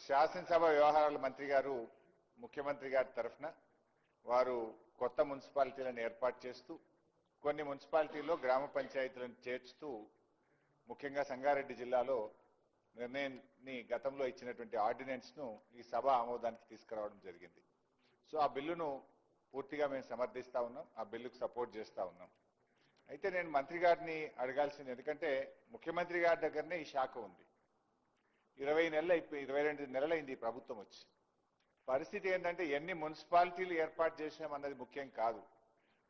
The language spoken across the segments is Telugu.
శాసనసభ వ్యవహారాల మంత్రి గారు ముఖ్యమంత్రి గారి తరఫున వారు కొత్త మున్సిపాలిటీలను ఏర్పాటు చేస్తూ కొన్ని మున్సిపాలిటీల్లో గ్రామ పంచాయతీలను చేర్చుతూ ముఖ్యంగా సంగారెడ్డి జిల్లాలో నిర్ణయాన్ని గతంలో ఇచ్చినటువంటి ఆర్డినెన్స్ ను ఈ సభ ఆమోదానికి తీసుకురావడం జరిగింది. సో ఆ బిల్లును పూర్తిగా మేము సమర్థిస్తా ఉన్నాం, ఆ బిల్లుకు సపోర్ట్ చేస్తా ఉన్నాం. అయితే నేను మంత్రి గారిని అడగాల్సింది, ఎందుకంటే ముఖ్యమంత్రి గారి దగ్గరనే ఈ శాఖ ఉంది. 22 నెలలైంది ఈ ప్రభుత్వం వచ్చి. పరిస్థితి ఏంటంటే ఎన్ని మున్సిపాలిటీలు ఏర్పాటు చేశామన్నది ముఖ్యం కాదు,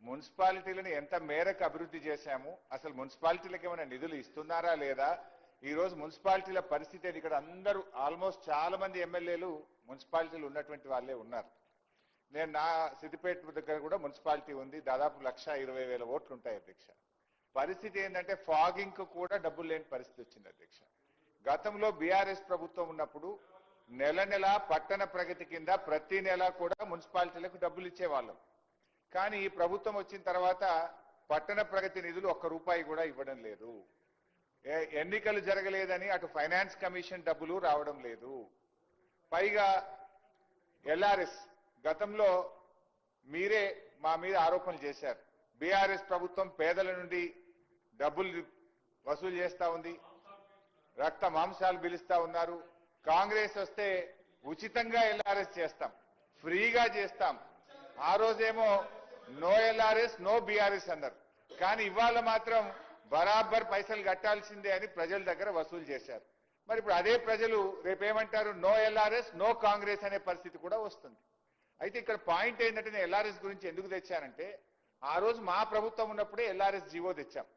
మున్సిపాలిటీలను ఎంత మేరకు అభివృద్ధి చేశాము, అసలు మున్సిపాలిటీలకు ఏమైనా నిధులు ఇస్తున్నారా లేదా. ఈ రోజు మున్సిపాలిటీల పరిస్థితి ఇక్కడ అందరూ ఆల్మోస్ట్ చాలా మంది ఎమ్మెల్యేలు మున్సిపాలిటీలు ఉన్నటువంటి వాళ్ళే ఉన్నారు. నేను నా సిద్దిపేట దగ్గర కూడా మున్సిపాలిటీ ఉంది, దాదాపు 1,20,000 ఓట్లు ఉంటాయి అధ్యక్ష. పరిస్థితి ఏంటంటే ఫాగింగ్ కు కూడా డబ్బులు లేని పరిస్థితి వచ్చింది అధ్యక్ష. గతంలో బీఆర్ఎస్ ప్రభుత్వం ఉన్నప్పుడు నెల నెల పట్టణ ప్రగతి కింద ప్రతి నెల కూడా మున్సిపాలిటీలకు డబ్బులు ఇచ్చేవాళ్ళం. కానీ ఈ ప్రభుత్వం వచ్చిన తర్వాత పట్టణ ప్రగతి నిధులు ₹1 కూడా ఇవ్వడం లేదు. ఎన్నికలు జరగలేదని అటు ఫైనాన్స్ కమిషన్ డబ్బులు రావడం లేదు. పైగా ఎల్ఆర్ఎస్ గతంలో మీరే మా మీద ఆరోపణలు చేశారు, బీఆర్ఎస్ ప్రభుత్వం పేదల నుండి డబ్బులు వసూలు చేస్తా ఉంది, రక్త మాంసాలు పిలుస్తా ఉన్నారు. కాంగ్రెస్ వస్తే ఉచితంగా ఎల్ఆర్ఎస్ చేస్తాం, ఫ్రీగా చేస్తాం. ఆ రోజేమో నో ఎల్ఆర్ఎస్ నో బీఆర్ఎస్ అన్నారు. కానీ ఇవాళ మాత్రం బరాబర్ పైసలు కట్టాల్సిందే అని ప్రజల దగ్గర వసూలు చేశారు. మరి ఇప్పుడు అదే ప్రజలు రేపేమంటారు, నో ఎల్ఆర్ఎస్ నో కాంగ్రెస్ అనే పరిస్థితి కూడా వస్తుంది. అయితే ఇక్కడ పాయింట్ ఏంటంటే నేను ఎల్ఆర్ఎస్ గురించి ఎందుకు తెచ్చానంటే, ఆ రోజు మా ప్రభుత్వం ఉన్నప్పుడే ఎల్ఆర్ఎస్ జీవో తెచ్చాం.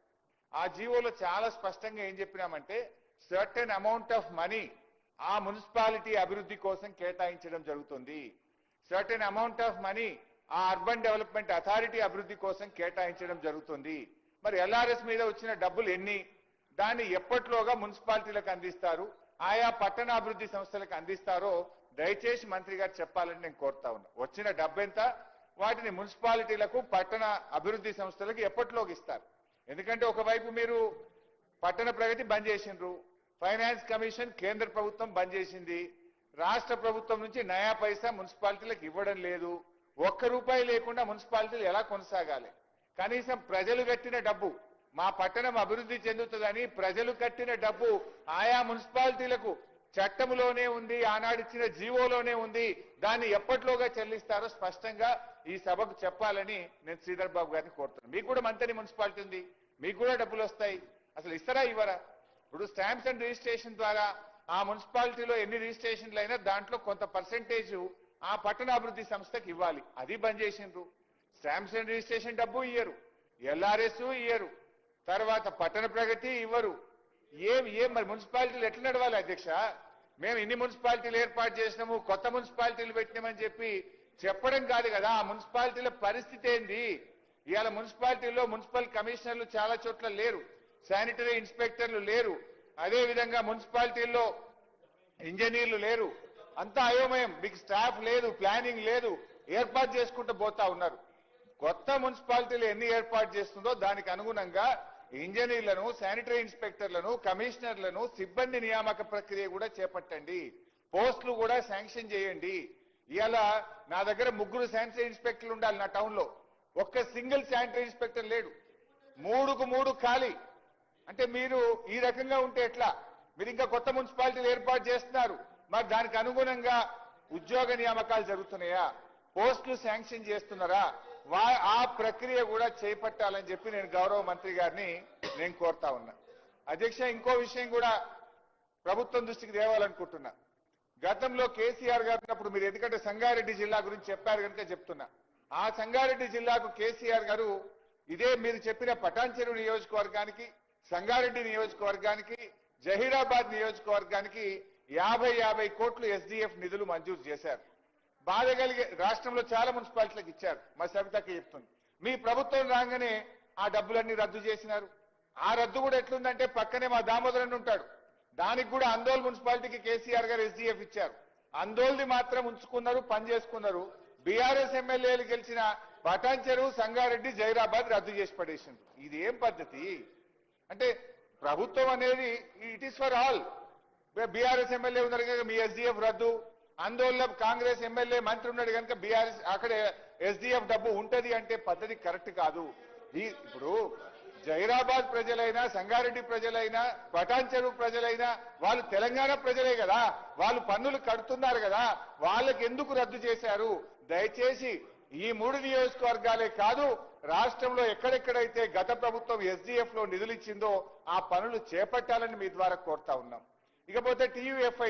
ఆ జీవోలో చాలా స్పష్టంగా ఏం చెప్పినామంటే, సర్టెన్ అమౌంట్ ఆఫ్ మనీ ఆ మున్సిపాలిటీ అభివృద్ధి కోసం కేటాయించడం జరుగుతుంది, సర్టెన్ అమౌంట్ ఆఫ్ మనీ ఆ అర్బన్ డెవలప్మెంట్ అథారిటీ అభివృద్ధి కోసం కేటాయించడం జరుగుతుంది. మరి ఎల్ఆర్ఎస్ మీద వచ్చిన డబ్బులు ఎన్ని, దాన్ని ఎప్పట్లోగా మున్సిపాలిటీలకు అందిస్తారు, ఆయా పట్టణ అభివృద్ధి సంస్థలకు అందిస్తారో దయచేసి మంత్రి గారు చెప్పాలని నేను కోరుతా ఉన్నా. వచ్చిన డబ్బు ఎంత, వాటిని మున్సిపాలిటీలకు పట్టణ అభివృద్ధి సంస్థలకు ఎప్పట్లోకి ఇస్తారు. ఎందుకంటే ఒకవైపు మీరు పట్టణ ప్రగతి బంద్ చేసిండ్రు, ఫైనాన్స్ కమిషన్ కేంద్ర ప్రభుత్వం బంద్ చేసింది, రాష్ట్ర ప్రభుత్వం నుంచి నయా పైసా మున్సిపాలిటీలకు ఇవ్వడం లేదు. ₹1 లేకుండా మున్సిపాలిటీలు ఎలా కొనసాగాలి. కనీసం ప్రజలు కట్టిన డబ్బు, మా పట్టణం అభివృద్ధి చెందుతుందని ప్రజలు కట్టిన డబ్బు ఆయా మున్సిపాలిటీలకు చట్టంలోనే ఉంది, ఆనాడిచ్చిన జీవోలోనే ఉంది, దాన్ని ఎప్పట్లోగా చెల్లిస్తారో స్పష్టంగా ఈ సభకు చెప్పాలని నేను శ్రీధర్ బాబు గారిని కోరుతున్నాను. మీకు కూడా మంత్రి మున్సిపాలిటీ ఉంది, మీకు కూడా డబ్బులు వస్తాయి, అసలు ఇస్తారా ఇవ్వరా? ఇప్పుడు స్టాంప్స్ అండ్ రిజిస్ట్రేషన్ ద్వారా ఆ మున్సిపాలిటీలో ఎన్ని రిజిస్ట్రేషన్లు అయినా దాంట్లో కొంత పర్సెంటేజ్ ఆ పట్టణాభివృద్ధి సంస్థకి ఇవ్వాలి, అది బంద్ చేసిండ్రు. స్టాంప్స్ అండ్ రిజిస్ట్రేషన్ డబ్బు ఇయ్యరు, ఎల్ఆర్ఎస్ ఇయ్యరు, తర్వాత పట్టణ ప్రగతి ఇవ్వరు. ఏం మరి మున్సిపాలిటీలు ఎట్లా నడవాలి అధ్యక్ష? మేము ఇన్ని మున్సిపాలిటీలు ఏర్పాటు చేసినాము, కొత్త మున్సిపాలిటీలు పెట్టినామని చెప్పడం కాదు కదా, ఆ మున్సిపాలిటీల పరిస్థితి ఏంది? ఇవాళ మున్సిపాలిటీల్లో మున్సిపల్ కమిషనర్లు చాలా చోట్ల లేరు, శానిటరీ ఇన్స్పెక్టర్లు లేరు, అదేవిధంగా మున్సిపాలిటీల్లో ఇంజనీర్లు లేరు, అంతా అయోమయం. మీకు స్టాఫ్ లేదు, ప్లానింగ్ లేదు, ఏర్పాటు చేసుకుంటూ పోతా ఉన్నారు. కొత్త మున్సిపాలిటీలు ఎన్ని ఏర్పాటు చేస్తుందో దానికి అనుగుణంగా ఇంజనీర్లను, శానిటరీ ఇన్స్పెక్టర్లను, కమిషనర్లను, సిబ్బంది నియామక ప్రక్రియ కూడా చేపట్టండి, పోస్టులు కూడా శాంక్షన్ చేయండి. ఇవాళ నా దగ్గర 3 శానిటరీ ఇన్స్పెక్టర్లు ఉండాలి నా టౌన్ లో, ఒక్క సింగిల్ శానిటరీ ఇన్స్పెక్టర్ లేడు, 3కు 3 ఖాళీ. అంటే మీరు ఈ రకంగా ఉంటే ఎట్లా? మీరు ఇంకా కొత్త మున్సిపాలిటీలు ఏర్పాటు చేస్తున్నారు, మరి దానికి అనుగుణంగా ఉద్యోగ నియామకాలు జరుగుతున్నాయా, పోస్టులు శాంక్షన్ చేస్తున్నారా? ఆ ప్రక్రియ కూడా చేపట్టాలని చెప్పి నేను గౌరవ మంత్రి గారిని నేను కోరుతా ఉన్నా. అధ్యక్ష, ఇంకో విషయం కూడా ప్రభుత్వం దృష్టికి తేవాలనుకుంటున్నా. గతంలో కేసీఆర్ గారు ఉన్నప్పుడు మీరు ఎందుకంటే సంగారెడ్డి జిల్లా గురించి చెప్పారు కనుక చెప్తున్నా, ఆ సంగారెడ్డి జిల్లాకు కేసీఆర్ గారు ఇదే మీరు చెప్పిన పటాన్చెరు నియోజకవర్గానికి, సంగారెడ్డి నియోజకవర్గానికి, జహీరాబాద్ నియోజకవర్గానికి 50 కోట్లు ఎస్డిఎఫ్ నిధులు మంజూరు చేశారు. బాధ కలిగే రాష్ట్రంలో చాలా మున్సిపాలిటీలకు ఇచ్చారు. మా సవితక్క చెప్తుంది, మీ ప్రభుత్వం రాగానే ఆ డబ్బులన్నీ రద్దు చేసినారు. ఆ రద్దు కూడా ఎట్లుందంటే పక్కనే మా దామోదరన్ ఉంటాడు, దానికి కూడా అందోల్ మున్సిపాలిటీకి కేసీఆర్ గారు ఎస్డిఎఫ్ ఇచ్చారు. అందోల్ది మాత్రం ఉంచుకున్నారు, పని చేసుకున్నారు. బీఆర్ఎస్ ఎమ్మెల్యేలు గెలిచిన పటాన్చెరు, సంగారెడ్డి, జైరాబాద్ రద్దు చేసి పడేసింది. ఇది ఏం పద్ధతి? అంటే ప్రభుత్వం అనేది it is for all. BRS MLA ఉన్నారు కనుక మీ ఎస్డిఎఫ్ రద్దు, ఆందోళన కాంగ్రెస్ ఎమ్మెల్యే మంత్రి ఉన్నాడు కనుక బీఆర్ఎస్ అక్కడ ఎస్డిఎఫ్ డబ్బు ఉంటది అంటే పద్ధతి కరెక్ట్ కాదు. ఇప్పుడు జైరాబాద్ ప్రజలైనా, సంగారెడ్డి ప్రజలైనా, పటాన్ చెరువు ప్రజలైనా వాళ్ళు తెలంగాణ ప్రజలే కదా, వాళ్ళు పన్నులు కడుతున్నారు కదా, వాళ్ళకి ఎందుకు రద్దు చేశారు? దయచేసి ఈ 3 నియోజకవర్గాలే కాదు, రాష్ట్రంలో ఎక్కడెక్కడైతే గత ప్రభుత్వం ఎస్డిఎఫ్ లో నిధులు ఇచ్చిందో ఆ పనులు చేపట్టాలని మీ ద్వారా కోరుతా ఉన్నాం. ఇకపోతే టీయూఎఫ్ఐ